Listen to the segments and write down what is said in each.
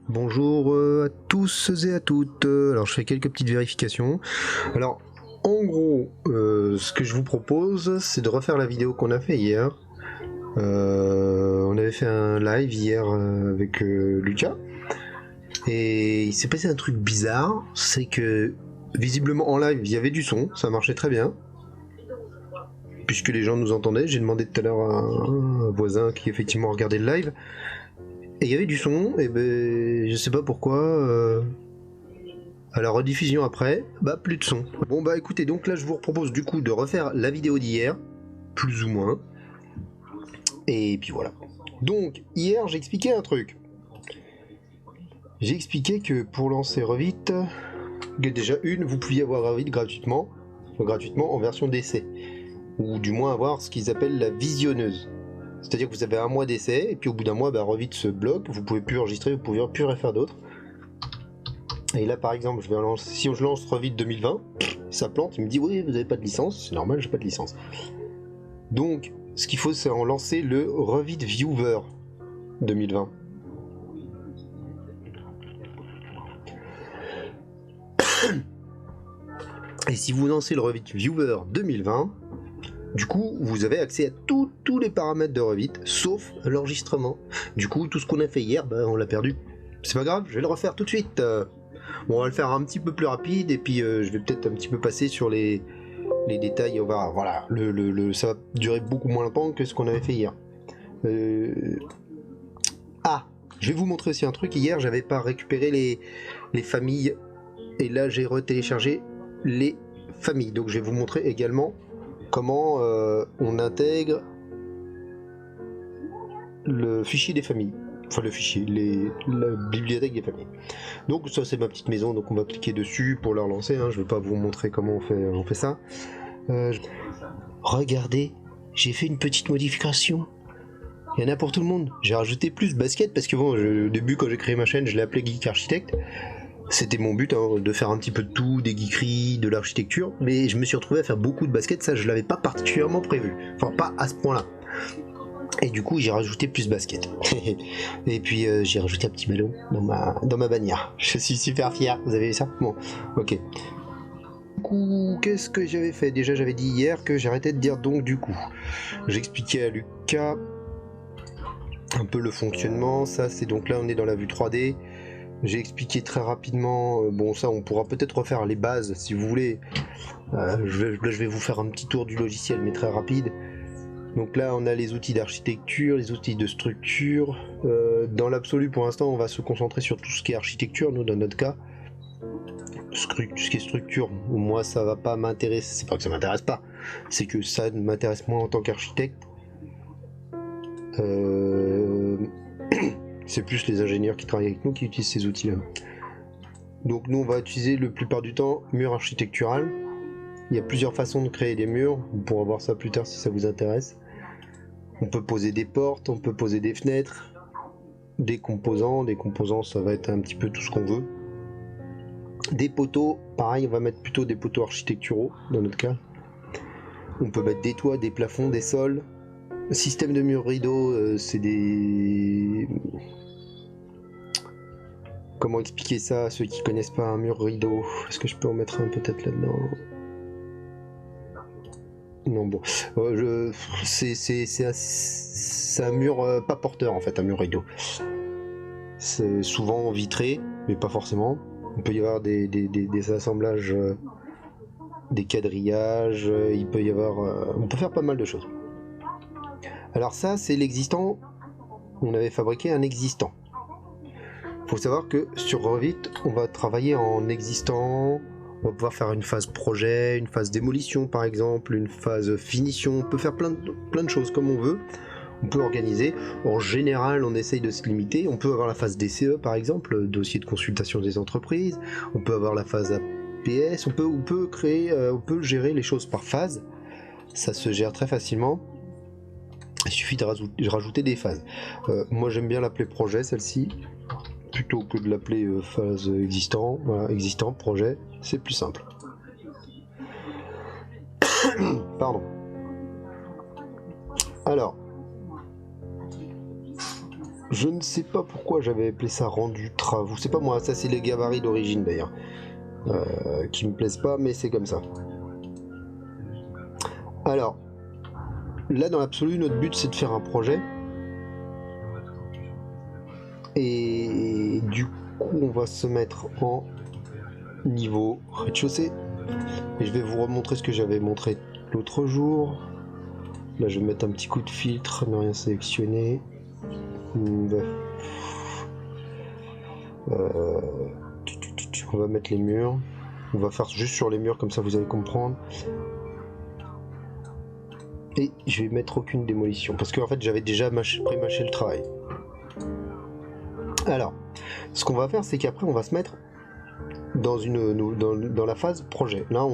Bonjour à tous et à toutes. Alors je fais quelques petites vérifications. Alors en gros, ce que je vous propose, c'est de refaire la vidéo qu'on a fait hier. On avait fait un live hier avec Lucas. Et il s'est passé un truc bizarre, c'est que visiblement en live il y avait du son, ça marchait très bien. Puisque les gens nous entendaient, j'ai demandé tout à l'heure à un voisin qui effectivement regardait le live. Et il y avait du son, et ben je sais pas pourquoi. À la rediffusion après, bah plus de son. Bon bah écoutez, donc là je vous propose du coup de refaire la vidéo d'hier, plus ou moins. Et puis voilà. Donc hier j'ai expliqué un truc. J'ai expliqué que pour lancer Revit, déjà vous pouviez avoir Revit gratuitement en version d'essai. Ou du moins avoir ce qu'ils appellent la visionneuse. C'est-à-dire que vous avez un mois d'essai, et puis au bout d'un mois, bah, Revit se bloque, vous pouvez plus enregistrer, vous pouvez plus rien faire d'autre. Et là par exemple, si je lance Revit 2020, ça plante, il me dit oui, vous n'avez pas de licence, c'est normal, j'ai pas de licence. Donc, ce qu'il faut, c'est en lancer le Revit Viewer 2020. Et si vous lancez le Revit Viewer 2020, du coup, vous avez accès à tous les paramètres de Revit, sauf l'enregistrement. Du coup, tout ce qu'on a fait hier, ben, on l'a perdu. C'est pas grave, je vais le refaire tout de suite. Bon, on va le faire un petit peu plus rapide, et puis je vais peut-être un petit peu passer sur les détails. Voilà, ça va durer beaucoup moins longtemps que ce qu'on avait fait hier. Ah, je vais vous montrer aussi un truc. Hier, j'avais pas récupéré les familles, et là, j'ai retéléchargé les familles. Donc, je vais vous montrer également comment on intègre le fichier des familles. Enfin, le fichier, la bibliothèque des familles. Donc, ça, c'est ma petite maison. Donc, on va cliquer dessus pour la relancer. Hein. Je vais pas vous montrer comment on fait ça. Regardez, j'ai fait une petite modification. Il y en a pour tout le monde. J'ai rajouté plus basket parce que bon, au début quand j'ai créé ma chaîne, je l'ai appelé Geek Architect. C'était mon but hein, de faire un petit peu de tout, des geekeries, de l'architecture, mais je me suis retrouvé à faire beaucoup de basket, ça je l'avais pas particulièrement prévu. Enfin pas à ce point-là. Et du coup j'ai rajouté plus basket. Et puis j'ai rajouté un petit ballon dans ma bannière. Je suis super fier, vous avez vu ça? Bon, ok. Du coup, qu'est-ce que j'avais fait? Déjà j'avais dit hier que j'arrêtais de dire donc du coup. J'expliquais à Lucas un peu le fonctionnement. Ça c'est donc là on est dans la vue 3D. J'ai expliqué très rapidement, bon ça on pourra peut-être refaire les bases si vous voulez. Je vais vous faire un petit tour du logiciel mais très rapide. Donc là on a les outils d'architecture, les outils de structure. Dans l'absolu pour l'instant on va se concentrer sur tout ce qui est architecture, nous dans notre cas. Tout ce qui est structure, moi ça va pas m'intéresser, c'est pas que ça m'intéresse pas, c'est que ça m'intéresse moins en tant qu'architecte. C'est plus les ingénieurs qui travaillent avec nous qui utilisent ces outils-là. Donc nous on va utiliser le plupart du temps mur architectural. Il y a plusieurs façons de créer des murs, on pourra voir ça plus tard si ça vous intéresse. On peut poser des portes, on peut poser des fenêtres, des composants ça va être un petit peu tout ce qu'on veut. Des poteaux, pareil on va mettre plutôt des poteaux architecturaux dans notre cas. On peut mettre des toits, des plafonds, des sols. Système de murs rideaux, c'est des... Comment expliquer ça à ceux qui connaissent pas un mur rideau? Est-ce que je peux en mettre un peut-être là-dedans? Non bon, c'est un mur pas porteur en fait, un mur rideau. C'est souvent vitré, mais pas forcément. Il peut y avoir des assemblages, des quadrillages, il peut y avoir... on peut faire pas mal de choses. Alors ça c'est l'existant, on avait fabriqué un existant. Faut savoir que sur Revit, on va travailler en existant, on va pouvoir faire une phase projet, une phase démolition par exemple, une phase finition, on peut faire plein de choses comme on veut, on peut organiser. En général, on essaye de se limiter, on peut avoir la phase DCE par exemple, dossier de consultation des entreprises, on peut avoir la phase APS, on peut gérer les choses par phase, ça se gère très facilement. Il suffit de rajouter des phases. Moi j'aime bien l'appeler projet celle-ci, plutôt que de l'appeler phase existant. Voilà, existant, projet, c'est plus simple. Pardon. Alors, je ne sais pas pourquoi j'avais appelé ça rendu travaux. C'est pas moi, ça c'est les gabarits d'origine d'ailleurs. Qui me plaisent pas, mais c'est comme ça. Alors, là dans l'absolu, notre but c'est de faire un projet. Et du coup, on va se mettre en niveau rez-de-chaussée. Et je vais vous remontrer ce que j'avais montré l'autre jour. Là, je vais mettre un petit coup de filtre, ne rien sélectionner. On va mettre les murs. On va faire juste sur les murs, comme ça vous allez comprendre. Et je vais mettre aucune démolition, parce qu'en fait j'avais déjà pré-mâché le travail. Alors, ce qu'on va faire, c'est qu'après on va se mettre dans la phase projet. Là,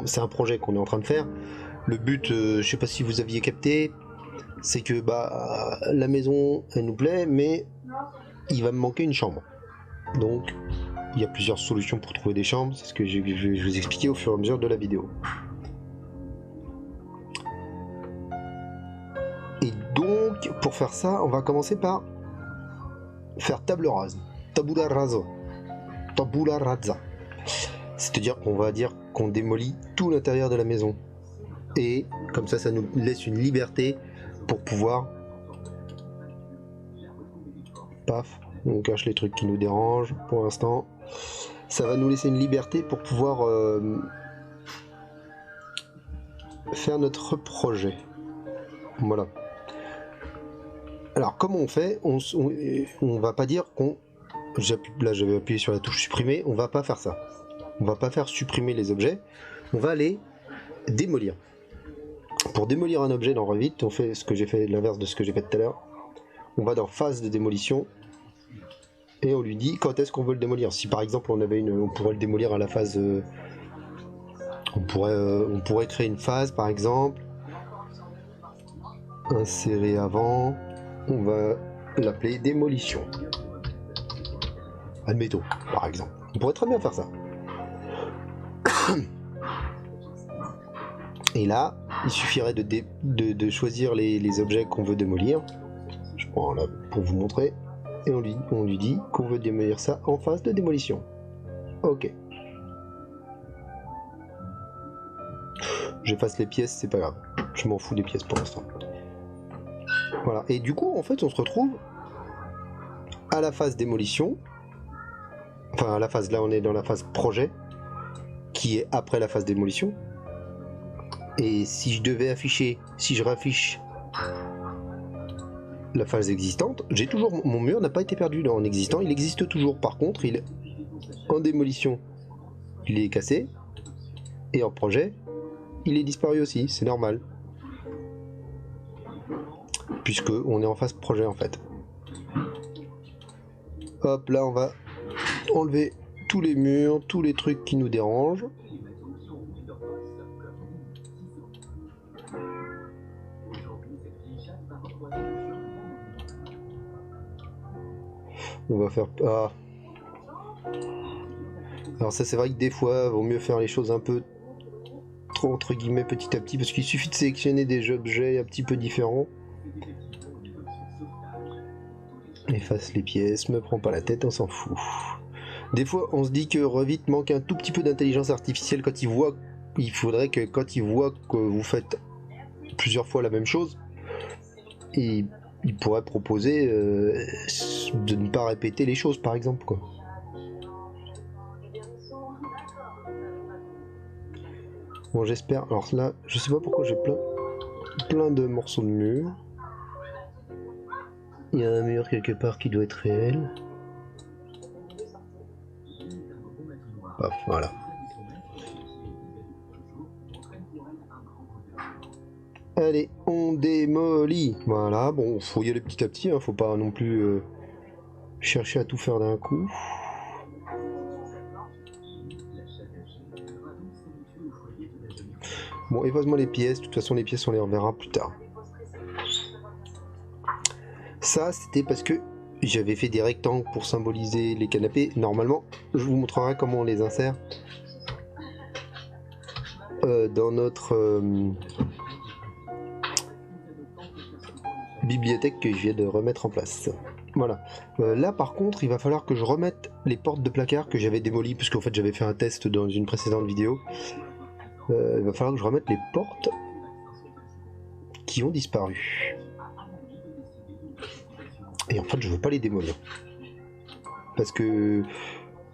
c'est un projet qu'on est en train de faire. Le but, je sais pas si vous aviez capté, c'est que la maison, elle nous plaît, mais il va me manquer une chambre. Donc, il y a plusieurs solutions pour trouver des chambres. C'est ce que je vais vous expliquer au fur et à mesure de la vidéo. Et donc, pour faire ça, on va commencer par faire table rase. Tabula rasa. Tabula rasa. C'est-à-dire qu'on va dire qu'on démolit tout l'intérieur de la maison. Et comme ça nous laisse une liberté pour pouvoir... Paf, on cache les trucs qui nous dérangent pour l'instant. Ça va nous laisser une liberté pour pouvoir faire notre projet. Voilà. Alors comment on fait? On va pas dire qu'on... Là j'avais appuyé sur la touche supprimer, on va pas faire ça. On va pas faire supprimer les objets, on va les démolir. Pour démolir un objet dans Revit, on fait ce que j'ai fait, l'inverse de ce que j'ai fait tout à l'heure. On va dans phase de démolition et on lui dit quand est-ce qu'on veut le démolir. Si par exemple on pourrait le démolir à la phase... on pourrait créer une phase par exemple, insérer avant, on va l'appeler démolition. Admettons, par exemple. On pourrait très bien faire ça. Et là, il suffirait de choisir les objets qu'on veut démolir. Je prends là pour vous montrer. Et on lui dit qu'on veut démolir ça en phase de démolition. Ok. J'efface les pièces, c'est pas grave. Je m'en fous des pièces pour l'instant. Voilà. Et du coup, en fait, on se retrouve à la phase démolition. Enfin, à la phase, là, on est dans la phase projet, qui est après la phase démolition. Et si je devais afficher, si je raffiche la phase existante, j'ai toujours... Mon mur n'a pas été perdu en existant, il existe toujours. Par contre, en démolition, il est cassé. Et en projet, il est disparu aussi, c'est normal. Puisque on est en phase projet en fait. Hop, là on va enlever tous les murs, tous les trucs qui nous dérangent. On va faire... Ah. Alors ça c'est vrai que des fois, il vaut mieux faire les choses un peu trop entre guillemets petit à petit, parce qu'il suffit de sélectionner des objets un petit peu différents. Efface les pièces, me prends pas la tête, on s'en fout. Des fois on se dit que Revit manque un tout petit peu d'intelligence artificielle quand il faudrait que quand il voit que vous faites plusieurs fois la même chose, il pourrait proposer de ne pas répéter les choses par exemple quoi. Bon j'espère, alors là je sais pas pourquoi j'ai plein de morceaux de mur. Il y a un mur quelque part qui doit être réel. Hop, voilà. Allez, on démolit. Voilà, bon, faut y aller petit à petit, hein, faut pas non plus chercher à tout faire d'un coup. Bon, efface-moi les pièces, de toute façon les pièces on les reverra plus tard. Ça, c'était parce que j'avais fait des rectangles pour symboliser les canapés. Normalement, je vous montrerai comment on les insère dans notre bibliothèque que je viens de remettre en place. Voilà. Là par contre, il va falloir que je remette les portes de placard que j'avais démolies, parce qu'en fait j'avais fait un test dans une précédente vidéo. Il va falloir que je remette les portes qui ont disparu. Et en fait je veux pas les démolir. Parce que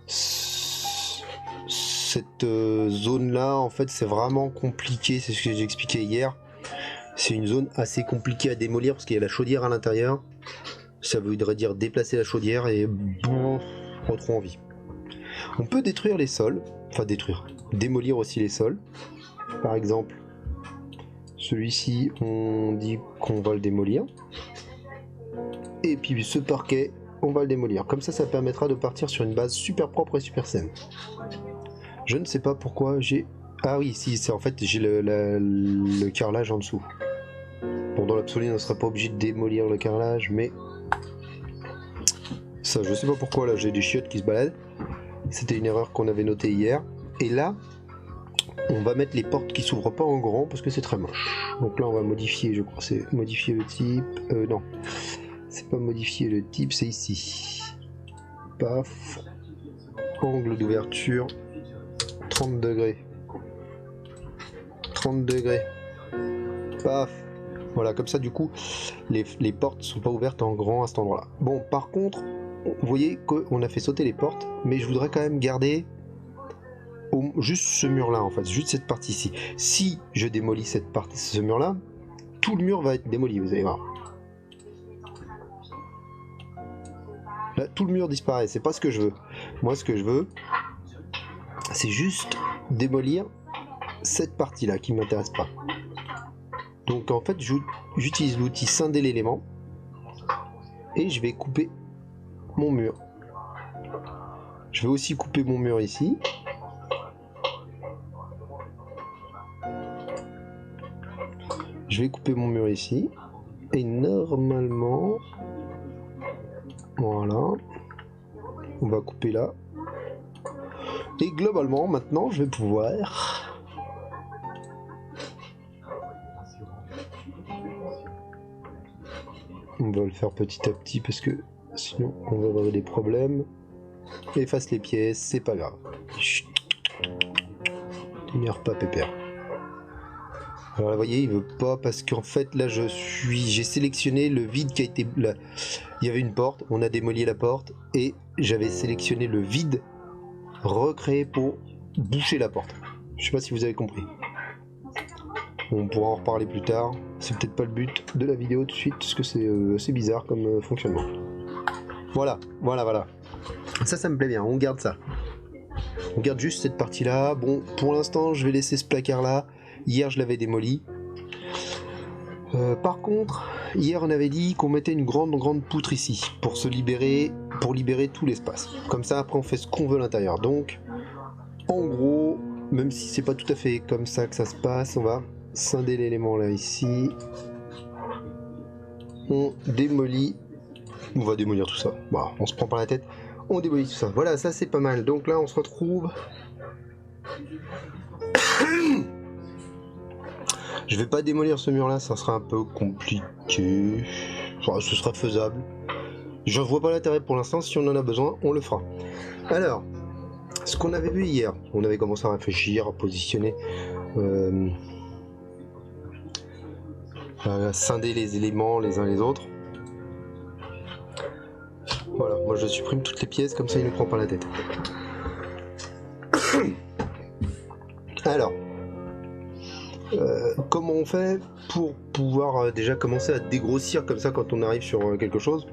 cette zone là en fait c'est vraiment compliqué, c'est ce que j'ai expliqué hier. C'est une zone assez compliquée à démolir parce qu'il y a la chaudière à l'intérieur. Ça voudrait dire déplacer la chaudière et bon, pas trop envie. On peut détruire les sols, enfin démolir aussi les sols. Par exemple, celui-ci, on dit qu'on va le démolir. Et puis ce parquet, on va le démolir. Comme ça permettra de partir sur une base super propre et super saine. Je ne sais pas pourquoi j'ai... Ah oui, si, c'est en fait, j'ai le carrelage en dessous. Bon, dans l'absolu, on ne serait pas obligé de démolir le carrelage, mais... Ça, je sais pas pourquoi, là, j'ai des chiottes qui se baladent. C'était une erreur qu'on avait notée hier. Et là, on va mettre les portes qui s'ouvrent pas en grand, parce que c'est très moche. Donc là, on va modifier, je crois, c'est modifier le type... non. C'est pas modifier le type, c'est ici. Paf. Angle d'ouverture. 30 degrés. 30 degrés. Paf. Voilà, comme ça, du coup, les portes sont pas ouvertes en grand à cet endroit-là. Bon, par contre, vous voyez qu'on a fait sauter les portes, mais je voudrais quand même garder juste ce mur-là, en fait, juste cette partie-ci. Si je démolis cette partie, ce mur-là, tout le mur va être démoli, vous allez voir. Là, tout le mur disparaît, c'est pas ce que je veux. Moi, ce que je veux, c'est juste démolir cette partie-là qui m'intéresse pas. Donc en fait, j'utilise l'outil scinder l'élément et je vais couper mon mur. Je vais aussi couper mon mur ici. Je vais couper mon mur ici. Et normalement, voilà, on va couper là. Et globalement, maintenant, je vais pouvoir... On va le faire petit à petit parce que sinon on va avoir des problèmes. Efface les pièces, c'est pas grave. Chut. T'énerve pas, pépère. Alors là, vous voyez, il veut pas parce qu'en fait là j'ai sélectionné le vide qui a été là. Il y avait une porte, on a démoli la porte et j'avais sélectionné le vide recréé pour boucher la porte. Je sais pas si vous avez compris. On pourra en reparler plus tard. C'est peut-être pas le but de la vidéo tout de suite parce que c'est assez bizarre comme fonctionnement. Voilà. Ça me plaît bien. On garde ça. On garde juste cette partie-là. Bon, pour l'instant, je vais laisser ce placard-là. Hier, je l'avais démoli. Par contre, hier, on avait dit qu'on mettait une grande poutre ici pour libérer tout l'espace. Comme ça, après, on fait ce qu'on veut à l'intérieur. Donc, en gros, même si c'est pas tout à fait comme ça que ça se passe, on va scinder l'élément là ici. On démolit. On va démolir tout ça. Bon, on se prend par la tête. On démolit tout ça. Voilà, ça c'est pas mal. Donc là, on se retrouve. Je vais pas démolir ce mur là, ça sera un peu compliqué. Enfin, ce sera faisable. Je vois pas l'intérêt pour l'instant. Si on en a besoin, on le fera. Alors, ce qu'on avait vu hier, on avait commencé à réfléchir, à positionner. À scinder les éléments les uns les autres. Voilà, moi je supprime toutes les pièces, comme ça il ne prend pas la tête. Alors, comment on fait pour pouvoir déjà commencer à dégrossir comme ça quand on arrive sur quelque chose?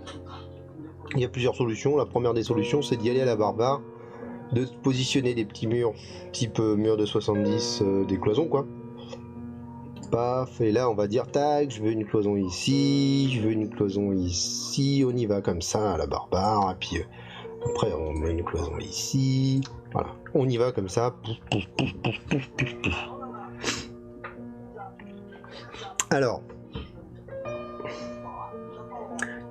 Il y a plusieurs solutions. La première des solutions, c'est d'y aller à la barbare, de positionner des petits murs, type mur de 70, des cloisons quoi. Paf, et là on va dire tac, je veux une cloison ici, je veux une cloison ici, on y va comme ça à la barbare, et puis après on met une cloison ici, voilà, on y va comme ça, pouf, pouf, pouf, pouf, pouf, pouf, pouf. Alors,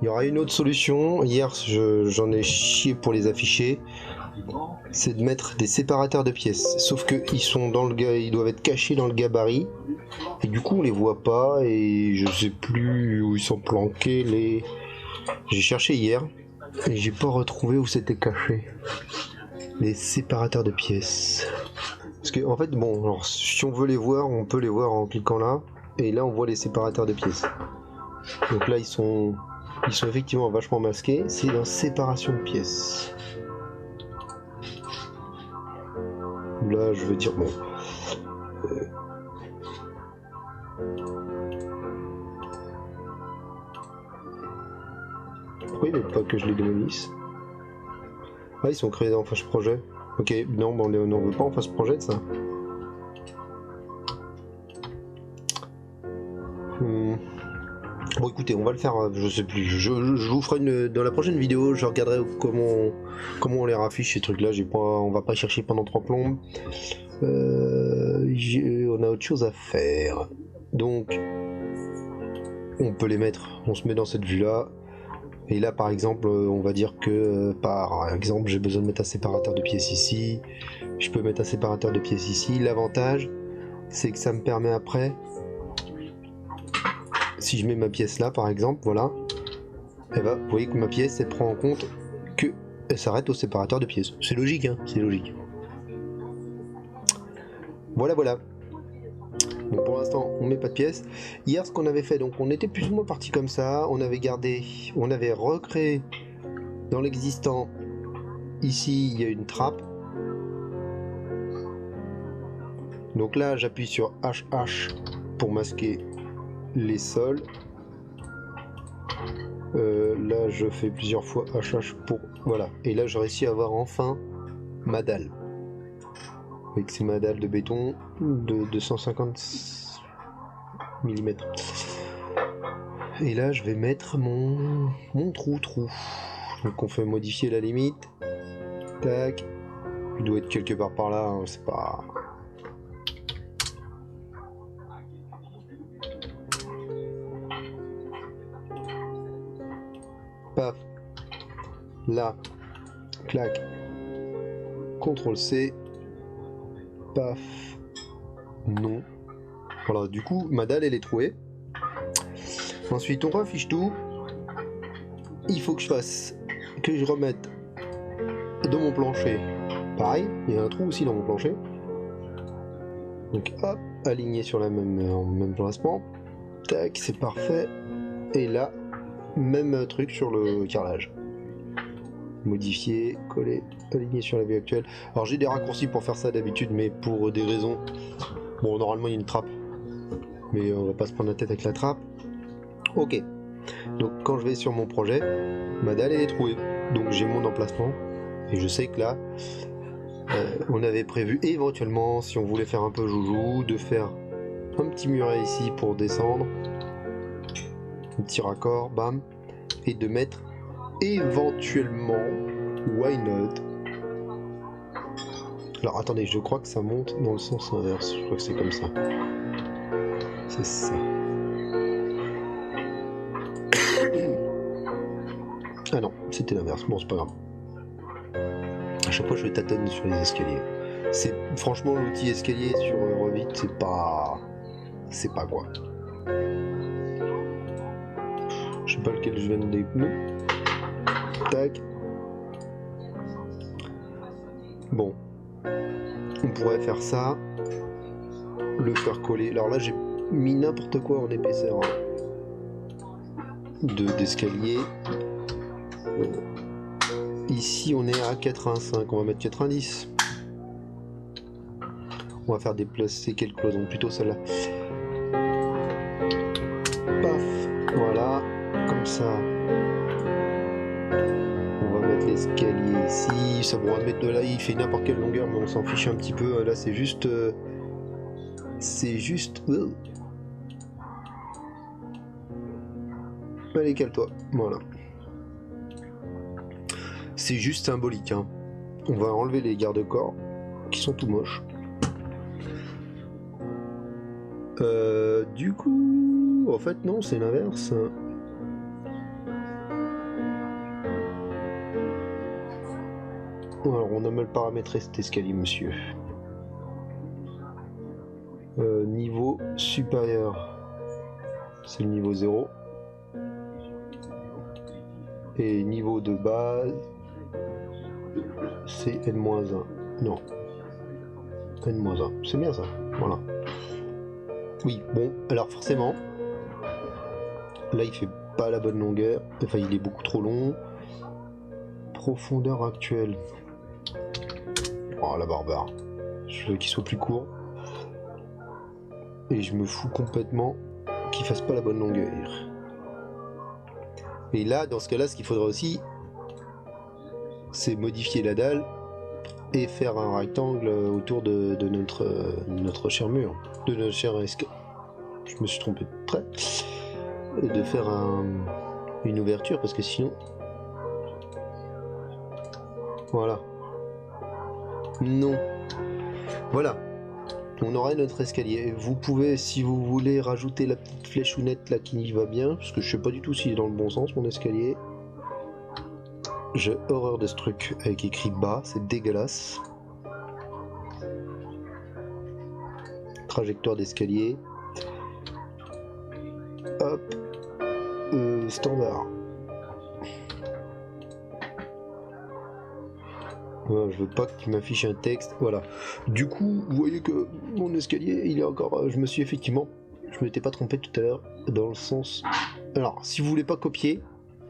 il y aura une autre solution, hier j'en ai chié pour les afficher, c'est de mettre des séparateurs de pièces, sauf que ils doivent être cachés dans le gabarit, et du coup on les voit pas, et je sais plus où ils sont planqués J'ai cherché hier et j'ai pas retrouvé où c'était caché. Les séparateurs de pièces. Parce que en fait, bon, alors si on veut les voir, on peut les voir en cliquant là. Et là, on voit les séparateurs de pièces. Donc là, ils sont effectivement vachement masqués. C'est dans séparation de pièces. Là, je veux dire, bon. Pourquoi il veut pas que je les démolisse? Ah, ils sont créés en face projet. Ok, non, bon, on n'en veut pas en face projet de ça. Bon, écoutez, on va le faire, je sais plus. Je vous ferai dans la prochaine vidéo, je regarderai comment on les raffiche ces trucs-là. On va pas chercher pendant 3 plombes. On a autre chose à faire. Donc, on peut les mettre. On se met dans cette vue-là. Et là, par exemple, on va dire que, par exemple, j'ai besoin de mettre un séparateur de pièces ici. Je peux mettre un séparateur de pièces ici. L'avantage, c'est que ça me permet après, si je mets ma pièce là, par exemple, voilà, et ben, vous voyez que ma pièce, elle prend en compte que elle s'arrête au séparateur de pièces. C'est logique, hein, c'est logique. Voilà, voilà. Donc pour l'instant, on met pas de pièces. Hier, ce qu'on avait fait, donc on était plus ou moins parti comme ça. On avait recréé dans l'existant. Ici, il y a une trappe. Donc là, j'appuie sur HH pour masquer les sols. Là, je fais plusieurs fois HH pour... Voilà. Et là, j'ai réussi à avoir enfin ma dalle. Avec ces ma dalle de béton de 250 mm. Et là, je vais mettre mon trou. Donc on fait modifier la limite. Tac. Il doit être quelque part par là, hein, c'est pas... Paf. Là. Clac. CTRL C. Paf. Non. Voilà, du coup, ma dalle, elle est trouée. Ensuite, on raffiche tout. Il faut que je remette dans mon plancher. Pareil, il y a un trou aussi dans mon plancher. Donc hop, aligné sur la même placement. Tac, c'est parfait. Et là, même truc sur le carrelage. Modifier, coller, aligner sur la vue actuelle. Alors j'ai des raccourcis pour faire ça d'habitude, mais pour des raisons... Bon, normalement il y a une trappe, mais on va pas se prendre la tête avec la trappe. Ok. Donc quand je vais sur mon projet, ma dalle est trouée. Donc j'ai mon emplacement. Et je sais que là, on avait prévu éventuellement, si on voulait faire un peu joujou, de faire un petit muret ici pour descendre. Un petit raccord, bam. Et de mettre éventuellement, why not? Alors attendez, je crois que ça monte dans le sens inverse. Je crois que c'est comme ça. C'est ça. Ah non, c'était l'inverse. Bon, c'est pas grave. À chaque fois, je tâtonne sur les escaliers. C'est franchement l'outil escalier sur Revit, c'est pas quoi. Je sais pas lequel je viens de des pneus. Tac. Bon. On pourrait faire ça. Le faire coller. Alors là, j'ai mis n'importe quoi en épaisseur d'escalier. Ici, on est à 85. On va mettre 90. On va faire déplacer quelques cloisons. Plutôt celle-là. Paf. Voilà. Comme ça. On va mettre l'escalier ici. Ça va mettre de là. Il fait n'importe quelle longueur, mais on s'en fiche un petit peu. Là, c'est juste. Allez, cale-toi. Voilà. C'est juste symbolique, hein. On va enlever les garde-corps qui sont tout moches. Du coup, en fait non, c'est l'inverse. Alors on a mal paramétré cet escalier, monsieur. Niveau supérieur, c'est le niveau 0. Et niveau de base, c'est N-1. Non. N-1. C'est bien ça. Voilà. Oui, bon, alors forcément, là il fait pas la bonne longueur. Enfin, il est beaucoup trop long. Profondeur actuelle. Oh, la barbare. Je veux qu'il soit plus court. Et je me fous complètement qu'il fasse pas la bonne longueur. Et là, dans ce cas-là, ce qu'il faudra aussi, c'est modifier la dalle et faire un rectangle autour de notre cher mur, de notre cher escalier. Je me suis trompé de trait. Et de faire une ouverture, parce que sinon... Voilà. Non. Voilà. On aurait notre escalier. Vous pouvez, si vous voulez, rajouter la petite fléchounette là qui va bien, parce que je sais pas du tout s'il est dans le bon sens, mon escalier. J'ai horreur de ce truc avec écrit bas, c'est dégueulasse. Trajectoire d'escalier. Hop. Standard. Voilà, je veux pas que tu m'affiches un texte. Voilà. Du coup, vous voyez que mon escalier, il est encore... Je me suis effectivement... Je m'étais pas trompé tout à l'heure dans le sens... Alors, si vous voulez pas copier,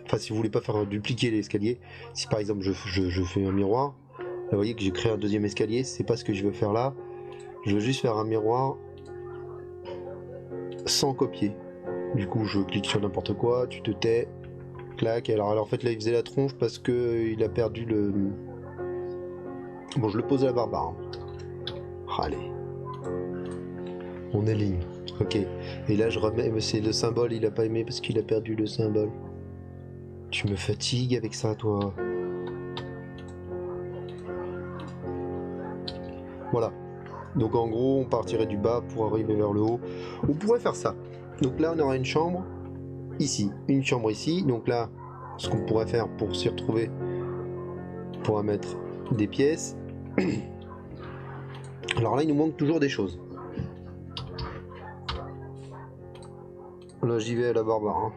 enfin si vous voulez pas faire dupliquer l'escalier, si par exemple je fais un miroir, là, vous voyez que j'ai créé un deuxième escalier, c'est pas ce que je veux faire là. Je veux juste faire un miroir sans copier. Du coup, je clique sur n'importe quoi, tu te tais, clac. Alors en fait là, il faisait la tronche parce que il a perdu le... Bon, je le pose à la barbare. Hein. Allez. On est ligne. Ok. Et là, je remets... C'est le symbole, il a pas aimé parce qu'il a perdu le symbole. Tu me fatigues avec ça, toi. Voilà. Donc en gros, on partirait du bas pour arriver vers le haut. On pourrait faire ça. Donc là, on aura une chambre ici, une chambre ici. Donc là, ce qu'on pourrait faire pour s'y retrouver, on pourra mettre des pièces. Alors là, il nous manque toujours des choses. Là, j'y vais à la barbare. Hein.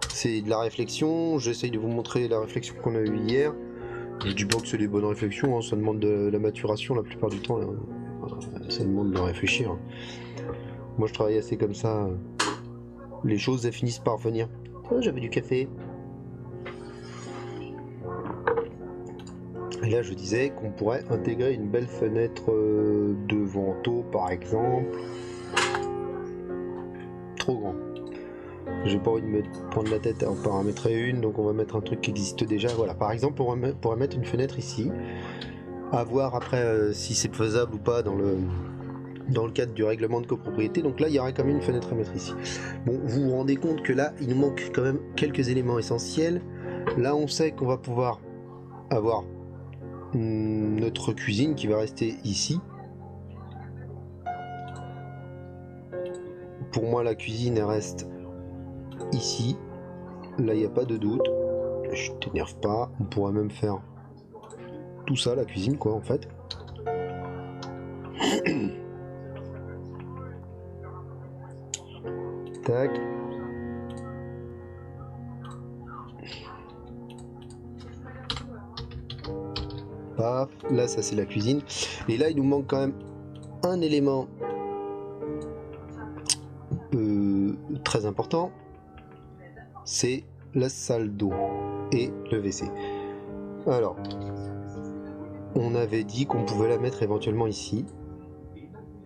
C'est de la réflexion. J'essaye de vous montrer la réflexion qu'on a eue hier. Je dis pas que c'est des bonnes réflexions, hein. Ça demande de la maturation la plupart du temps. Là. Ça demande de réfléchir. Hein. Moi, je travaille assez comme ça. Les choses, elles finissent par venir. Oh, j'avais du café. Et là, je disais qu'on pourrait intégrer une belle fenêtre de vento, par exemple. Trop grand. J'ai pas envie de me prendre la tête à en paramétrer une, donc on va mettre un truc qui existe déjà. Voilà, par exemple, on pourrait mettre une fenêtre ici. À voir après si c'est faisable ou pas dans le cadre du règlement de copropriété. Donc là, il y aurait quand même une fenêtre à mettre ici. Bon, vous vous rendez compte que là, il nous manque quand même quelques éléments essentiels. Là, on sait qu'on va pouvoir avoir notre cuisine qui va rester ici. Pour moi, la cuisine, elle reste ici. Là, il n'y a pas de doute. Je t'énerve pas. On pourrait même faire tout ça, la cuisine, quoi, en fait. Tac. Paf. Là, ça, c'est la cuisine. Et là, il nous manque quand même un élément très important. C'est la salle d'eau et le WC. Alors, on avait dit qu'on pouvait la mettre éventuellement ici,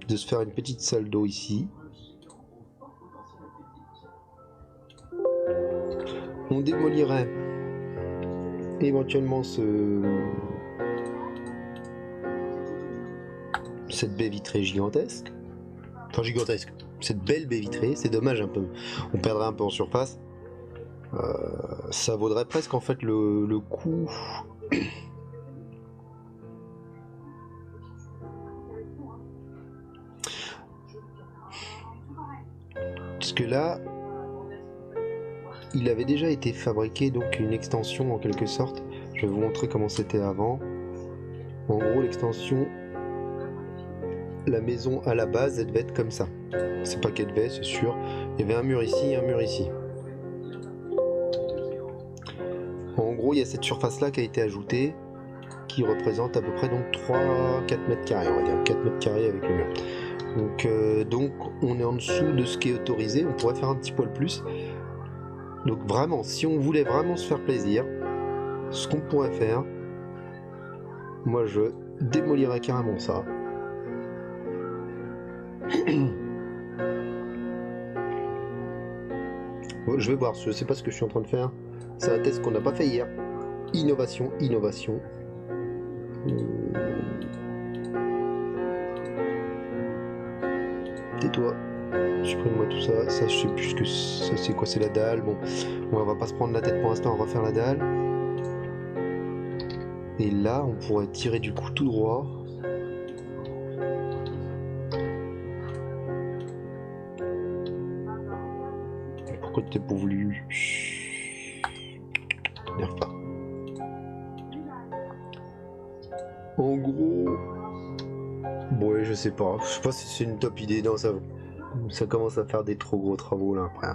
de se faire une petite salle d'eau ici. On démolirait éventuellement cette baie vitrée gigantesque. Enfin gigantesque, cette belle baie vitrée, c'est dommage un peu. On perdrait un peu en surface. Ça vaudrait presque en fait le coup. Parce que là, il avait déjà été fabriqué, donc une extension en quelque sorte. Je vais vous montrer comment c'était avant. En gros, l'extension, la maison à la base, elle devait être comme ça. C'est pas qu'elle devait, c'est sûr. Il y avait un mur ici et un mur ici. il y a cette surface là qui a été ajoutée, qui représente à peu près donc 3-4 mètres carrés, on va dire 4 mètres carrés avec le mur. Donc on est en dessous de ce qui est autorisé, on pourrait faire un petit poil plus. Donc vraiment, si on voulait vraiment se faire plaisir, ce qu'on pourrait faire, moi je démolirais carrément ça. Bon, je vais voir, je sais pas ce que je suis en train de faire. C'est un test qu'on n'a pas fait hier. Innovation, innovation. Tais-toi. Supprime-moi tout ça. Ça, je sais plus ce que ça, c'est quoi, c'est la dalle. Bon, on va pas se prendre la tête pour l'instant, on va refaire la dalle. Et là, on pourrait tirer du coup tout droit. Pourquoi tu t'es pas voulu? T'énerve pas. En gros... Bon, ouais, je sais pas si c'est une top idée. Non, ça commence à faire des trop gros travaux là après.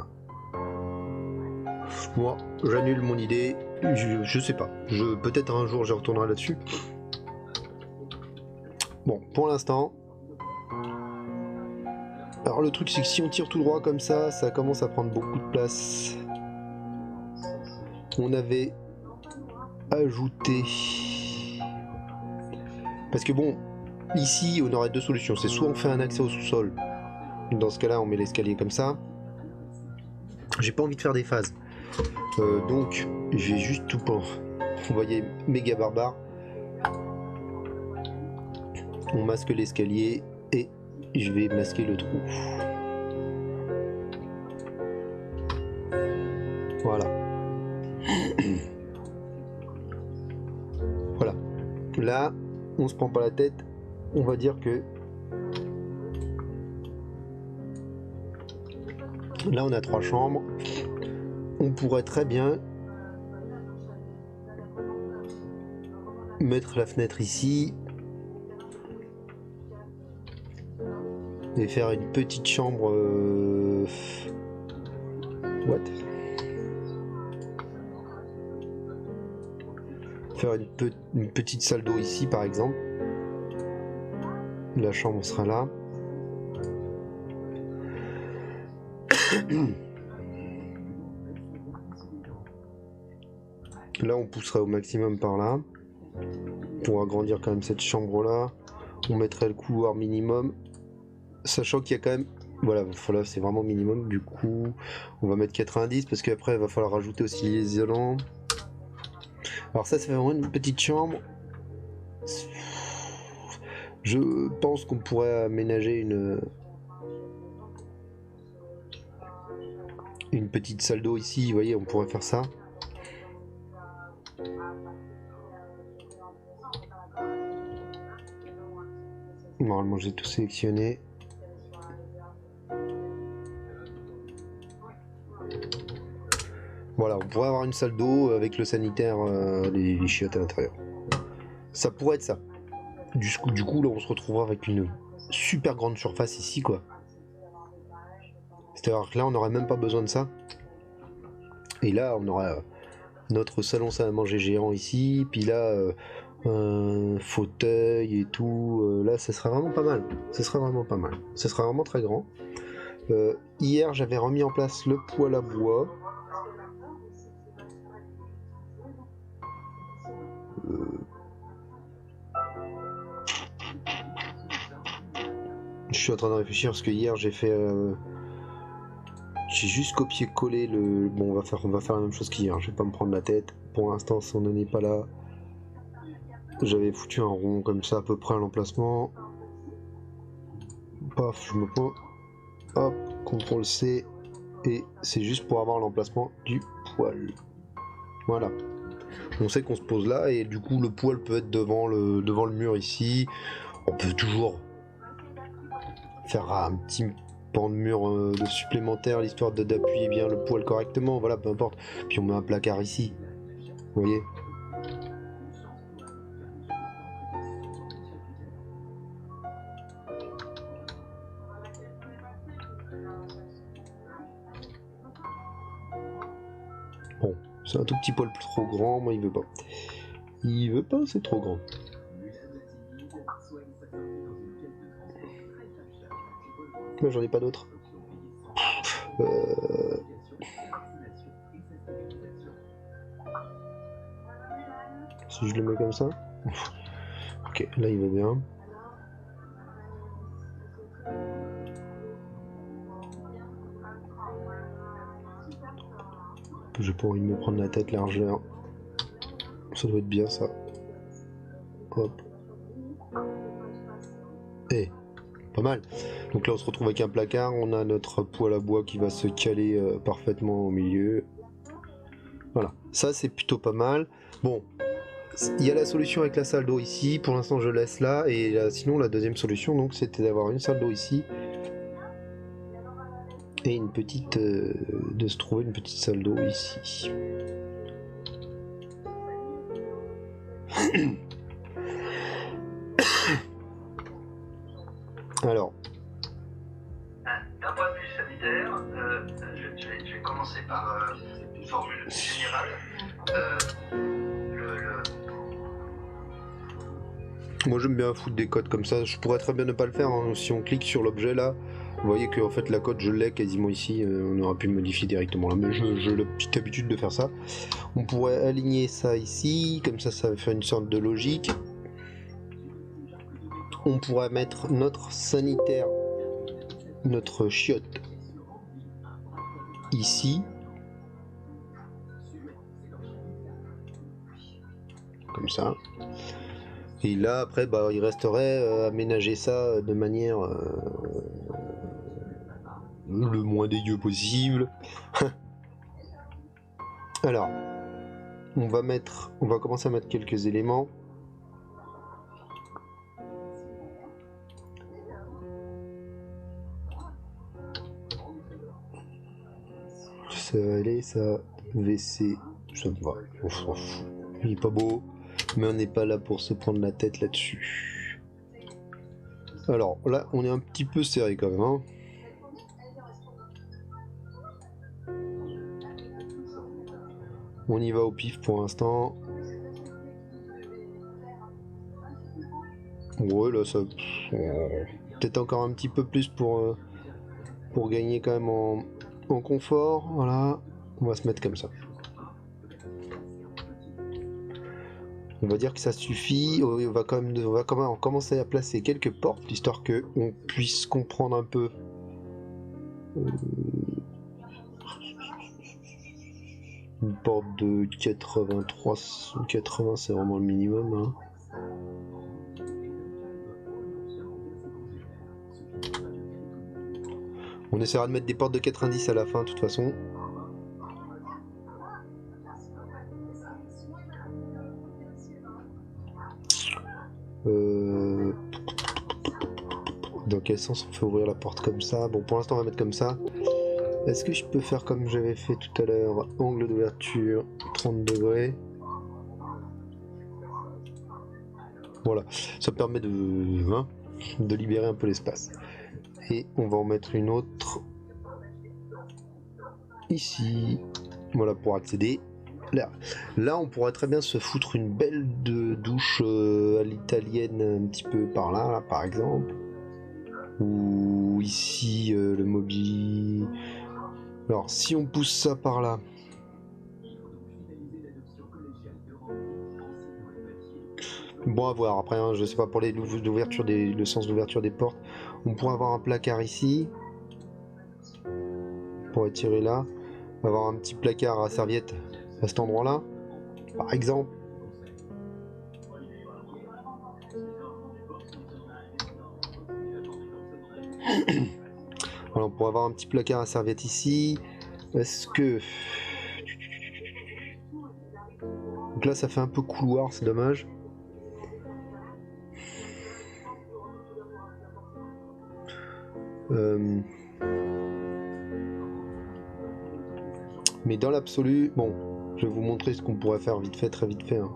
Moi, j'annule mon idée. Je sais pas. Peut-être un jour je retournerai là-dessus. Bon, pour l'instant... Alors le truc c'est que si on tire tout droit comme ça commence à prendre beaucoup de place. On avait ajouté... Parce que bon, ici on aurait deux solutions. C'est soit on fait un accès au sous-sol. Dans ce cas-là on met l'escalier comme ça. J'ai pas envie de faire des phases. Donc j'ai juste tout pour... Vous voyez, méga barbare. On masque l'escalier et je vais masquer le trou. Voilà. Voilà. Là, on se prend pas la tête. On va dire que... Là, on a 3 chambres. On pourrait très bien mettre la fenêtre ici et faire une petite chambre. What? Faire une petite salle d'eau ici, par exemple. La chambre sera là. Là, on pousserait au maximum par là. Pour agrandir quand même cette chambre-là. On mettrait le couloir minimum. Sachant qu'il y a quand même... Voilà, c'est vraiment minimum. Du coup, on va mettre 90 parce qu'après, il va falloir rajouter aussi les isolants. Alors ça fait vraiment une petite chambre. Je pense qu'on pourrait aménager une petite salle d'eau ici. Vous voyez, on pourrait faire ça. Normalement, j'ai tout sélectionné. Voilà, on pourrait avoir une salle d'eau avec le sanitaire, les chiottes à l'intérieur. Ça pourrait être ça. Du coup, là, on se retrouvera avec une super grande surface ici, quoi. C'est-à-dire que là, on n'aurait même pas besoin de ça. Et là, on aurait notre salon salle à manger géant ici. Puis là, un fauteuil et tout. Là, ça serait vraiment pas mal. Ça serait vraiment pas mal. Ça serait vraiment très grand. Hier, j'avais remis en place le poêle à bois. Je suis en train de réfléchir parce que hier j'ai fait... j'ai juste copié-collé le... Bon, on va faire la même chose qu'hier, je vais pas me prendre la tête. Pour l'instant, si on n'en est pas là, j'avais foutu un rond comme ça à peu près à l'emplacement. Paf, je me prends... Hop, CTRL-C. Et c'est juste pour avoir l'emplacement du poêle. Voilà. On sait qu'on se pose là et du coup le poêle peut être devant le mur ici. On peut toujours faire un petit pan de mur de supplémentaire, l'histoire d'appuyer bien le poêle correctement, voilà, peu importe. Puis on met un placard ici, vous voyez. Bon, C'est un tout petit poil trop grand, moi il veut pas. Il veut pas, c'est trop grand. Moi j'en ai pas d'autres. Si je le mets comme ça. Ok, là il va bien. J'ai pas envie de me prendre la tête largeur. Ça doit être bien ça. Hop. Et pas mal. Donc là on se retrouve avec un placard, on a notre poêle à bois qui va se caler parfaitement au milieu. Voilà, ça c'est plutôt pas mal. Bon, il y a la solution avec la salle d'eau ici, pour l'instant je laisse là, et sinon la deuxième solution donc c'était d'avoir une salle d'eau ici et une petite de se trouver une petite salle d'eau ici. Alors, d'un point de vue sanitaire, je vais commencer par une formule générale. Moi j'aime bien foutre des codes comme ça, je pourrais très bien ne pas le faire, hein. Si on clique sur l'objet là, vous voyez que en fait la code je l'ai quasiment ici, on aurait pu le modifier directement là, mais j'ai la petite habitude de faire ça. On pourrait aligner ça ici, comme ça ça va faire une sorte de logique. On pourrait mettre notre sanitaire, notre chiotte ici. Comme ça. Et là après bah, il resterait aménager ça de manière le moins dégueu possible. Alors on va commencer à mettre quelques éléments. Ça va aller, ça WC, ça me va, on s'en fout. Il est pas beau, mais on n'est pas là pour se prendre la tête là-dessus. Alors là, on est un petit peu serré quand même, hein. On y va au pif pour l'instant. Ouais, là, ça... peut-être encore un petit peu plus pour gagner quand même en confort. Voilà, on va se mettre comme ça. On va dire que ça suffit. On va quand même commencer à placer quelques portes, histoire que on puisse comprendre un peu. Une porte de 83, 80 c'est vraiment le minimum, hein. On essaiera de mettre des portes de 90 à la fin de toute façon. Dans quel sens on fait ouvrir la porte comme ça? Bon, pour l'instant on va mettre comme ça. Est-ce que je peux faire comme j'avais fait tout à l'heure, angle d'ouverture 30 degrés? Voilà, ça permet de libérer un peu l'espace. Et on va en mettre une autre ici. Voilà, pour accéder. Là, on pourrait très bien se foutre une belle douche à l'italienne un petit peu par là, par exemple. Ou ici, le mobilier. Alors, si on pousse ça par là. Bon, à voir. Après, hein, je sais pas pour le sens d'ouverture des portes. On pourrait avoir un placard ici. On pourrait tirer là. On va avoir un petit placard à serviette à cet endroit-là, par exemple. Voilà, on pourrait avoir un petit placard à serviette ici. Est-ce que... Donc là, ça fait un peu couloir, c'est dommage. Mais dans l'absolu, bon, je vais vous montrer ce qu'on pourrait faire vite fait, très vite fait, hein.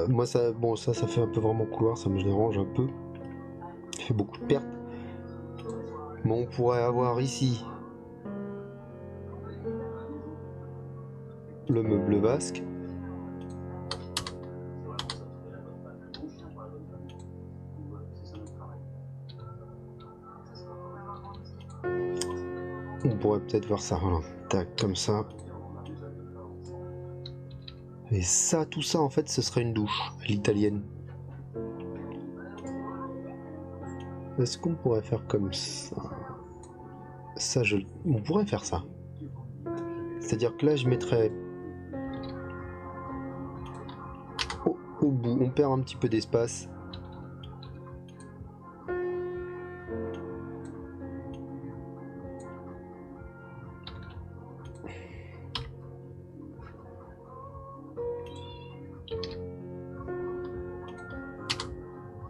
Moi, ça fait un peu vraiment couloir, ça me dérange un peu. Ça fait beaucoup de pertes. Mais on pourrait avoir ici le meuble vasque. On pourrait peut-être voir ça, voilà, tac, comme ça. Et ça, tout ça, en fait, ce serait une douche, l'italienne. Est-ce qu'on pourrait faire comme ça? Ça, on pourrait faire ça. C'est-à-dire que là, je mettrais au bout, on perd un petit peu d'espace.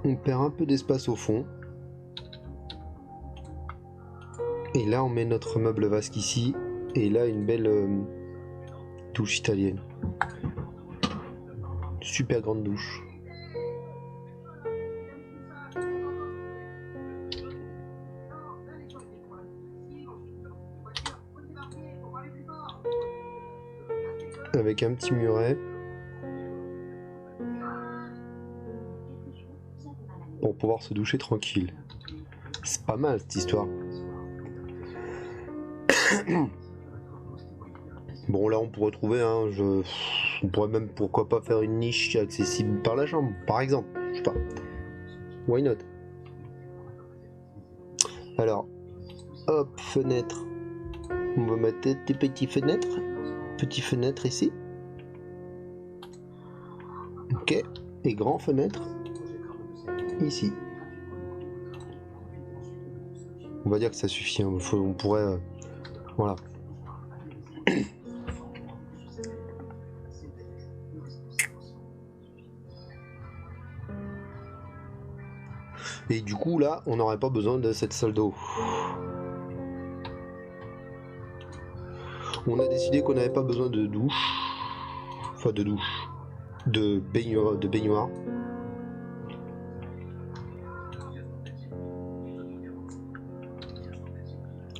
On perd un peu d'espace au fond. Et là, on met notre meuble vasque ici. Et là, une belle douche italienne. Super grande douche. Avec un petit muret. Pour pouvoir se doucher tranquille. C'est pas mal cette histoire. Bon là on pourrait trouver on pourrait même pourquoi pas faire une niche accessible par la chambre par exemple, je sais pas. Why not? Alors hop, fenêtre. On va mettre des petites fenêtres ici. Ok, et grand fenêtre ici. On va dire que ça suffit, hein. On pourrait voilà. Et du coup là on n'aurait pas besoin de cette salle d'eau. On a décidé qu'on n'avait pas besoin de douche. Enfin de douche. De baignoire.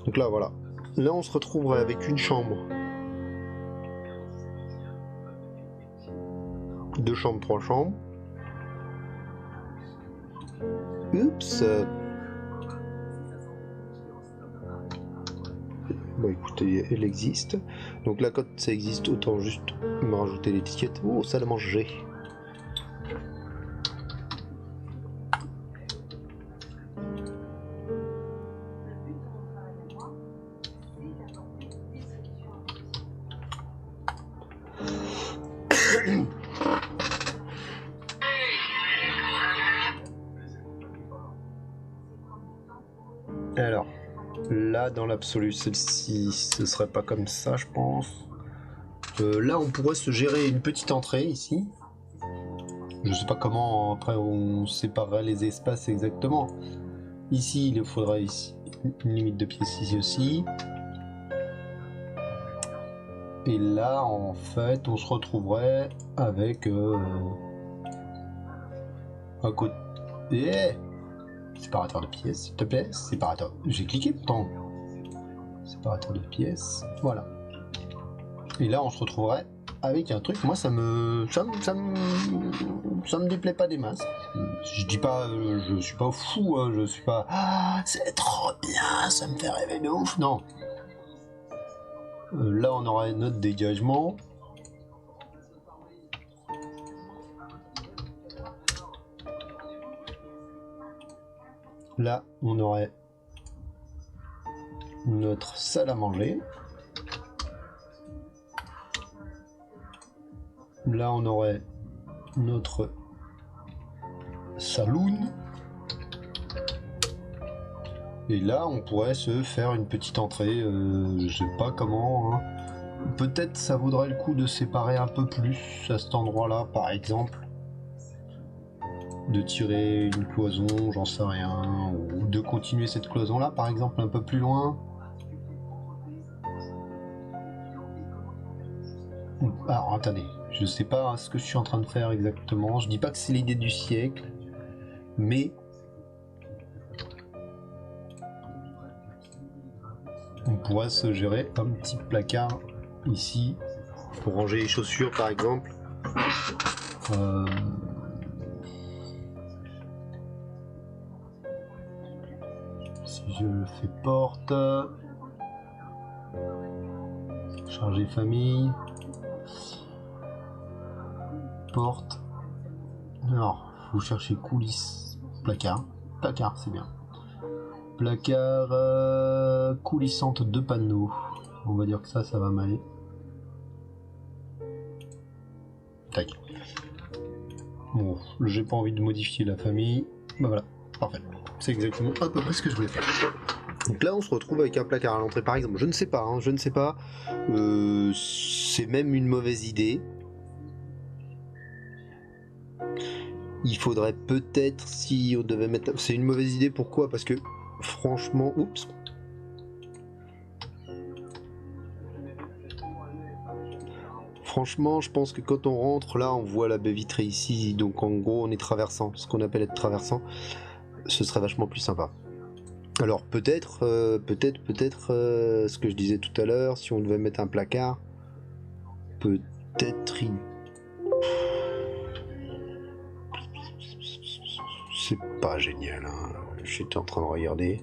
Donc là voilà. Là on se retrouverait avec une chambre. 2 chambres, 3 chambres. Oups. Bon écoutez, elle existe. Donc là quand ça existe, autant juste me rajouter l'étiquette. Oh, salle à manger. Alors, là dans l'absolu, celle-ci, ce serait pas comme ça, je pense. Là, on pourrait se gérer une petite entrée ici. Je sais pas comment, après, on séparerait les espaces exactement. Ici, il faudrait ici, une limite de pièces ici aussi. Et là, en fait, on se retrouverait avec un côté... Séparateur de pièces, s'il te plaît. Séparateur. J'ai cliqué pourtant. Séparateur de pièces. Voilà. Et là, on se retrouverait avec un truc. Moi, ça me déplaît pas des masses. Je dis pas, je suis pas fou. Hein, je suis pas. Ah, c'est trop bien. Ça me fait rêver de ouf. Non. Là, on aurait notre dégagement. Là, on aurait notre salle à manger. Là, on aurait notre saloon. Et là, on pourrait se faire une petite entrée. Je sais pas comment. Hein. Peut-être ça vaudrait le coup de séparer un peu plus à cet endroit-là, par exemple. De tirer une cloison, j'en sais rien, ou de continuer cette cloison là par exemple un peu plus loin. Alors attendez, je sais pas ce que je suis en train de faire exactement, je dis pas que c'est l'idée du siècle, mais on pourrait se gérer un petit placard ici Pour ranger les chaussures par exemple. Si je le fais porte, charger famille, porte. Alors, faut chercher coulisses, placard, placard c'est bien. Placard coulissante de panneaux. On va dire que ça va m'aller. Tac. Bon, j'ai pas envie de modifier la famille. Bah voilà, parfait. C'est exactement à peu près ce que je voulais faire. Donc là, on se retrouve avec un placard à l'entrée, par exemple. Je ne sais pas, hein, je ne sais pas. C'est même une mauvaise idée. Il faudrait peut-être, si on devait mettre... C'est une mauvaise idée, pourquoi? Parce que, franchement... Oups. Franchement, je pense que quand on rentre, là, on voit la baie vitrée ici. Donc, en gros, on est traversant. Ce qu'on appelle être traversant. Ce serait vachement plus sympa. Alors, peut-être, ce que je disais tout à l'heure, si on devait mettre un placard, peut-être... C'est pas génial, hein. J'étais en train de regarder.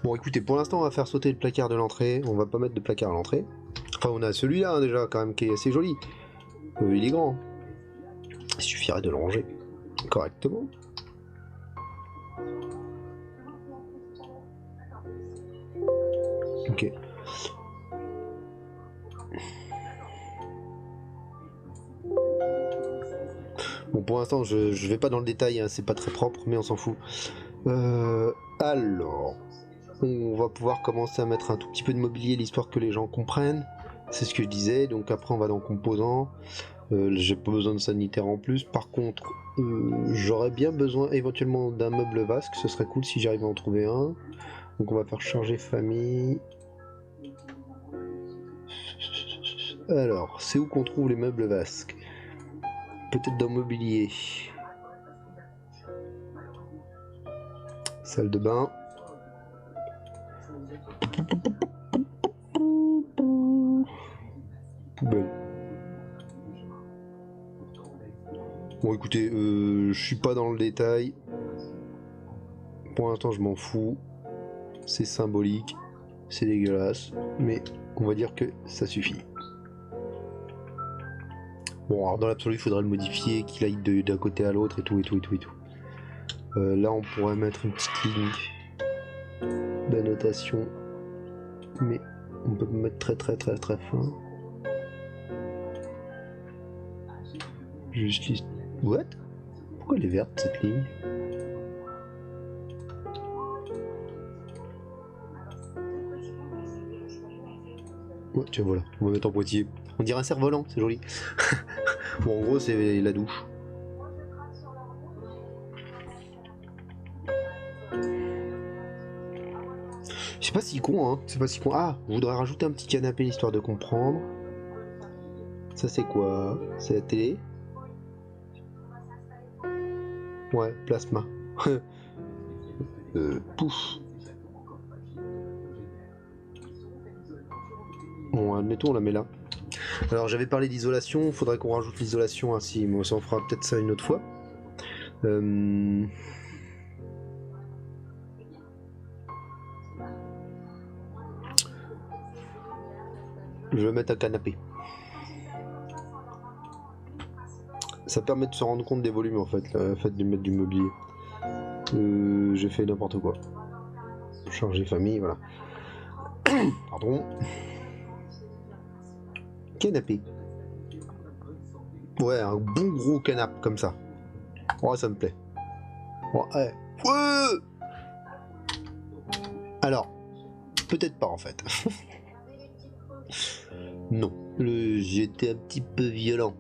Bon, écoutez, pour l'instant, on va faire sauter le placard de l'entrée. On va pas mettre de placard à l'entrée. Enfin, on a celui-là, hein, déjà, quand même, qui est assez joli. Il est grand. Il suffirait de le ranger correctement. Ok. Bon, pour l'instant, je vais pas dans le détail, hein, c'est pas très propre, mais on s'en fout. Alors, on va pouvoir commencer à mettre un tout petit peu de mobilier, l'histoire que les gens comprennent. C'est ce que je disais, donc après on va dans composants. J'ai pas besoin de sanitaire en plus. Par contre, j'aurais bien besoin éventuellement d'un meuble vasque, ce serait cool si j'arrive à en trouver un. Donc on va faire charger famille. Alors, c'est où qu'on trouve les meubles vasques? Peut-être dans mobilier. Salle de bain. Poubelle. Bon écoutez, je suis pas dans le détail. Pour l'instant je m'en fous. C'est symbolique. C'est dégueulasse. Mais on va dire que ça suffit. Bon alors dans l'absolu il faudrait le modifier, qu'il aille d'un côté à l'autre et tout. Là on pourrait mettre une petite ligne d'annotation. Mais on peut mettre très fin. Juste liste. What? Pourquoi elle est verte cette ligne? Ouais, tiens voilà, on va mettre en poitiers. On dirait un cerf-volant, c'est joli. Bon, en gros, c'est la douche. C'est pas si con, hein. C'est pas si con. Ah, je voudrais rajouter un petit canapé histoire de comprendre. Ça, c'est quoi? C'est la télé? Ouais, plasma. Pouf. Bon, admettons, on la met là. Alors, j'avais parlé d'isolation, il faudrait qu'on rajoute l'isolation ainsi. Moi, ça, on fera peut-être ça une autre fois. Je vais mettre un canapé. Ça permet de se rendre compte des volumes en fait, le fait de mettre du mobilier. J'ai fait n'importe quoi. Charger famille, voilà. Pardon. Canapé. Ouais, un bon gros canapé comme ça. Ouais, ça me plaît. Ouais. Alors, peut-être pas en fait. Non, j'étais un petit peu violent.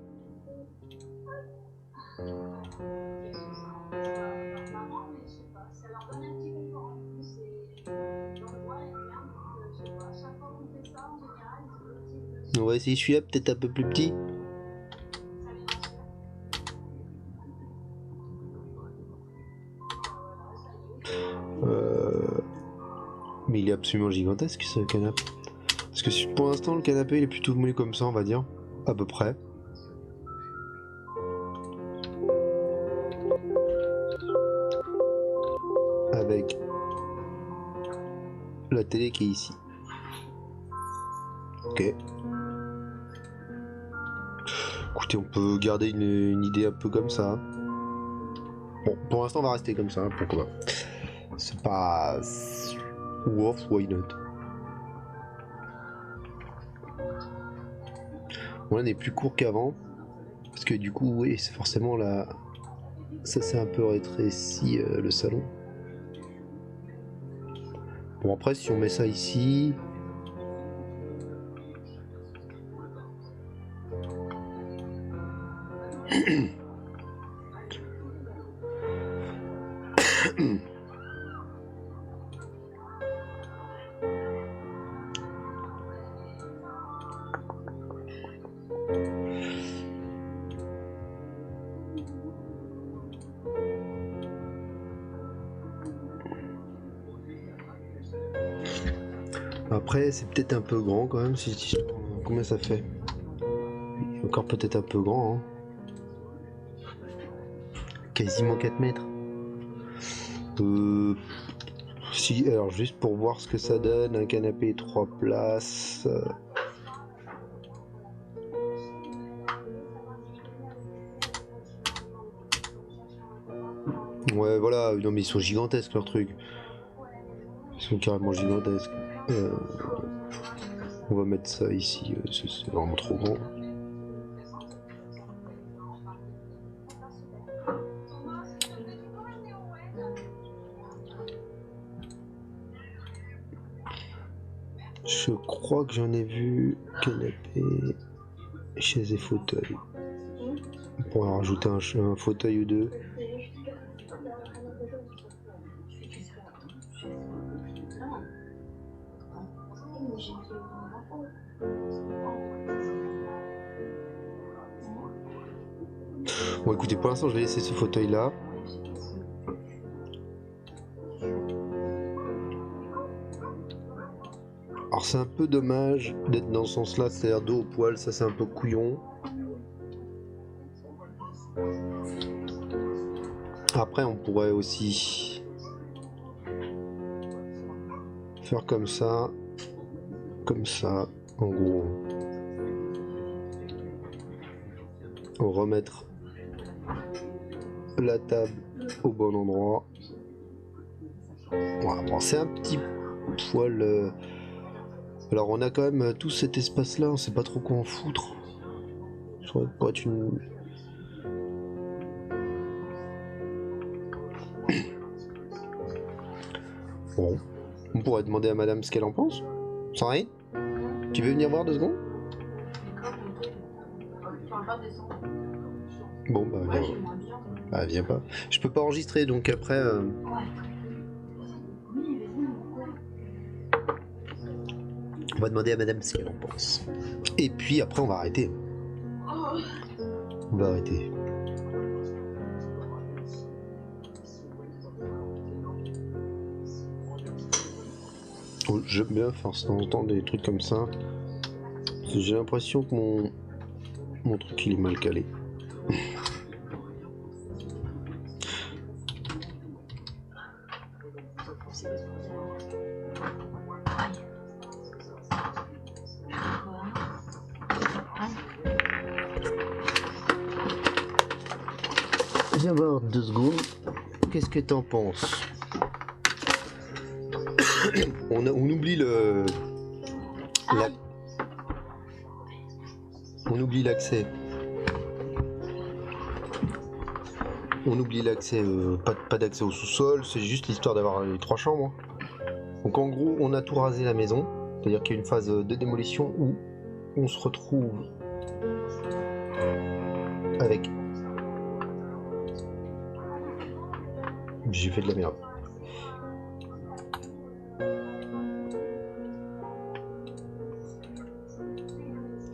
On va essayer celui-là, peut-être un peu plus petit. Mais il est absolument gigantesque ce canapé. Parce que pour l'instant le canapé il est plutôt moulé comme ça on va dire. À peu près. Avec la télé qui est ici. Ok. Écoutez, on peut garder une idée un peu comme ça. Bon, pour l'instant on va rester comme ça, pourquoi pas. C'est pas... Off, why not. Bon, là on est plus court qu'avant. Parce que du coup, oui, c'est forcément là... Ça c'est un peu rétréci le salon. Bon après si on met ça ici... Après, c'est peut-être un peu grand quand même. Combien ça fait? Encore peut-être un peu grand. Hein. Quasiment 4 mètres. Si, alors juste pour voir ce que ça donne, un canapé 3 places. Ouais, voilà. Non, mais ils sont gigantesques leurs trucs. Ils sont carrément gigantesques. On va mettre ça ici, c'est vraiment trop grand. Je crois que j'en ai vu canapé, chaise et fauteuil. On pourrait rajouter un fauteuil ou deux. Bon écoutez, pour l'instant je vais laisser ce fauteuil là. Alors c'est un peu dommage d'être dans ce sens là, c'est-à-dire dos au poil, ça c'est un peu couillon. Après on pourrait aussi faire comme ça, en gros. Remettre la table au bon endroit. Voilà, bon, c'est un petit poil. Alors on a quand même tout cet espace là, on sait pas trop quoi en foutre. Ça pourrait être une... Bon, on pourrait demander à madame ce qu'elle en pense. Sans rien. Tu veux venir voir 2 secondes? Bon bah viens. Bah viens pas. Je peux pas enregistrer donc après... On va demander à madame ce qu'elle en pense. Et puis après on va arrêter. On va arrêter. Oh, j'aime bien faire de temps en temps des trucs comme ça. J'ai l'impression que mon truc il est mal calé. Viens voir 2 secondes. Qu'est-ce que t'en penses? on oublie on oublie l'accès. On oublie l'accès, pas d'accès au sous-sol, c'est juste l'histoire d'avoir les 3 chambres. Donc en gros, on a tout rasé la maison, c'est-à-dire qu'il y a une phase de démolition où on se retrouve avec... J'ai fait de la merde.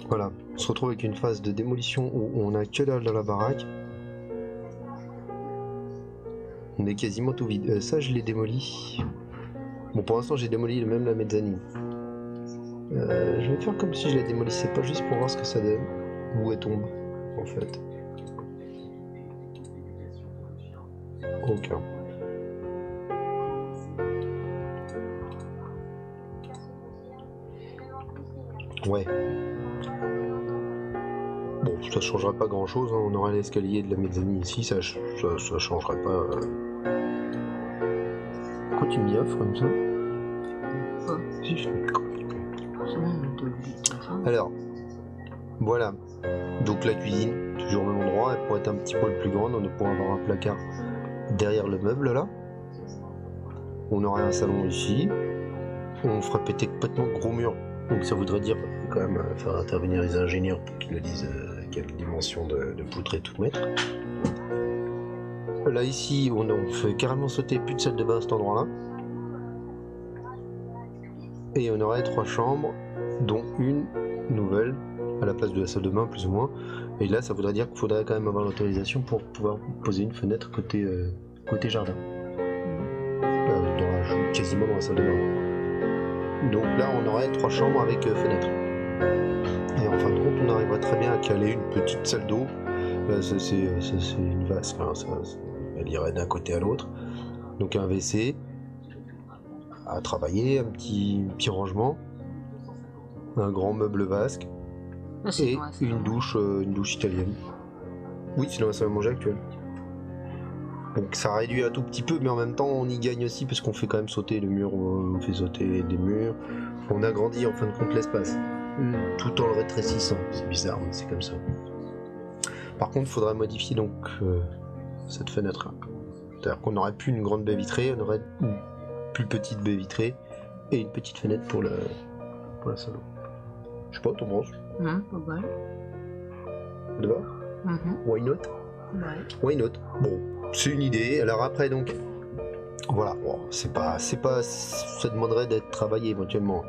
Voilà, on se retrouve avec une phase de démolition où on a que dalle dans la baraque. On est quasiment tout vide. Ça, je l'ai démoli. Bon, pour l'instant, j'ai démoli même la mezzanine. Je vais faire comme si je la démolissais pas, juste pour voir ce que ça donne. Où elle tombe, en fait. Aucun. Ouais. Bon, ça changera pas grand chose, hein. On aura l'escalier de la mezzanine ici, ça changerait pas. Pourquoi tu m'y offres comme ça? Si, je fais. Alors, voilà. Donc la cuisine, toujours au même endroit, elle pourrait être un petit peu plus grande, on pourrait avoir un placard derrière le meuble là. On aurait un salon ici. On ferait péter complètement gros mur. Donc ça voudrait dire quand même faire intervenir les ingénieurs pour qu'ils nous disent quelle dimension de poutre et tout mettre. Là ici on fait carrément sauter plus de salle de bain à cet endroit là. Et on aurait 3 chambres, dont une nouvelle à la place de la salle de bain plus ou moins. Et là ça voudrait dire qu'il faudrait quand même avoir l'autorisation pour pouvoir poser une fenêtre côté jardin. Quasiment dans la salle de bain. Donc là on aurait 3 chambres avec fenêtre. Et en fin de compte on arriverait très bien à caler une petite salle d'eau. C'est une vasque, hein, elle irait d'un côté à l'autre. Donc un WC à travailler, un petit rangement, un grand meuble vasque et une douche italienne. Oui, c'est dans la salle à manger actuelle. Donc ça réduit un tout petit peu, mais en même temps on y gagne aussi parce qu'on fait quand même sauter le mur, on fait sauter des murs, on agrandit en fin de compte l'espace, tout en le rétrécissant. C'est bizarre, mais c'est comme ça. Par contre il faudrait modifier donc cette fenêtre là. C'est-à-dire qu'on n'aurait plus une grande baie vitrée, on aurait une plus petite baie vitrée et une petite fenêtre pour la salon. Je sais pas, t'en penses? Pas mal. D'accord? Why not? Ouais. Why not? Bon. C'est une idée. Alors après donc, voilà, bon, c'est pas, ça demanderait d'être travaillé éventuellement.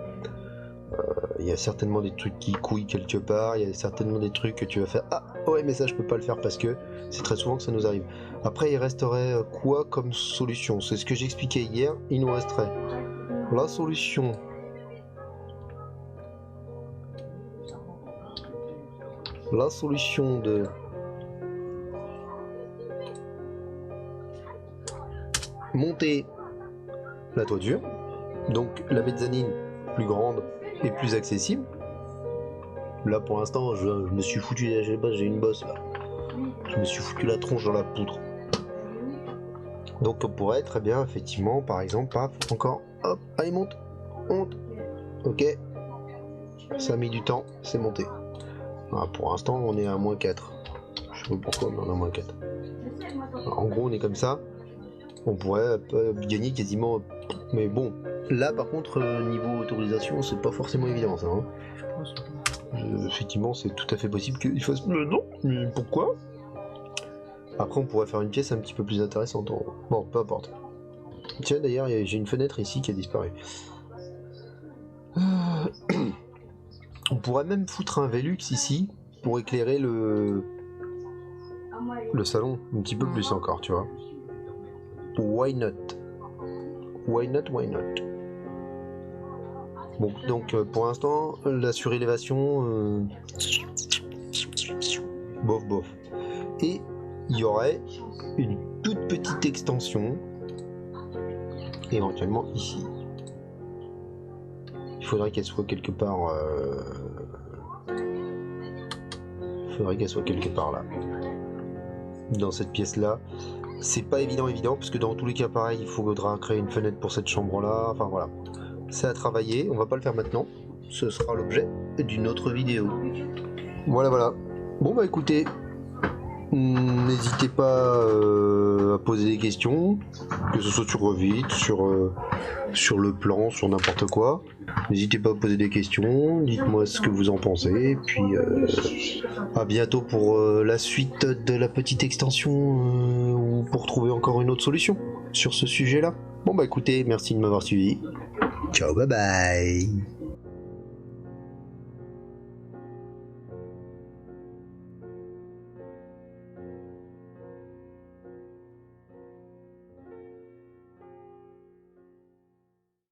Il y a certainement des trucs qui couillent quelque part. Il y a certainement des trucs que tu vas faire. Ah ouais, mais ça je peux pas le faire parce que c'est très souvent que ça nous arrive. Après il resterait quoi comme solution? C'est ce que j'expliquais hier. Il nous resterait la solution. La solution de monter la toiture, donc la mezzanine plus grande et plus accessible. Là pour l'instant je me suis foutu, je sais pas, j'ai une bosse là, je me suis foutu la tronche dans la poutre. Donc on pourrait très bien effectivement par exemple, paf, encore, hop, allez monte, ok, ça a mis du temps, c'est monté. Ah, pour l'instant on est à -4, je sais pas pourquoi mais on est à -4. Alors, en gros on est comme ça. On pourrait gagner quasiment, mais bon, là par contre niveau autorisation c'est pas forcément évident ça, hein. Effectivement c'est tout à fait possible qu'il fasse non, mais pourquoi? Après on pourrait faire une pièce un petit peu plus intéressante en haut. Bon, peu importe. Tiens d'ailleurs j'ai une fenêtre ici qui a disparu. On pourrait même foutre un Velux ici pour éclairer le salon un petit peu plus encore, tu vois. Why not? Why not? Why not? Bon, donc pour l'instant, la surélévation, bof bof. Et il y aurait une toute petite extension, éventuellement ici. Il faudrait qu'elle soit quelque part. Il faudrait qu'elle soit quelque part là. Dans cette pièce là. C'est pas évident parce que dans tous les cas pareil il faudra créer une fenêtre pour cette chambre là, enfin voilà, c'est à travailler, on va pas le faire maintenant, ce sera l'objet d'une autre vidéo. Voilà. Bon bah écoutez, n'hésitez pas à poser des questions, que ce soit sur Revit, sur le plan, sur n'importe quoi. N'hésitez pas à poser des questions, dites-moi ce que vous en pensez, et puis à bientôt pour la suite de la petite extension ou pour trouver encore une autre solution sur ce sujet-là. Bon bah écoutez, merci de m'avoir suivi. Ciao, bye bye.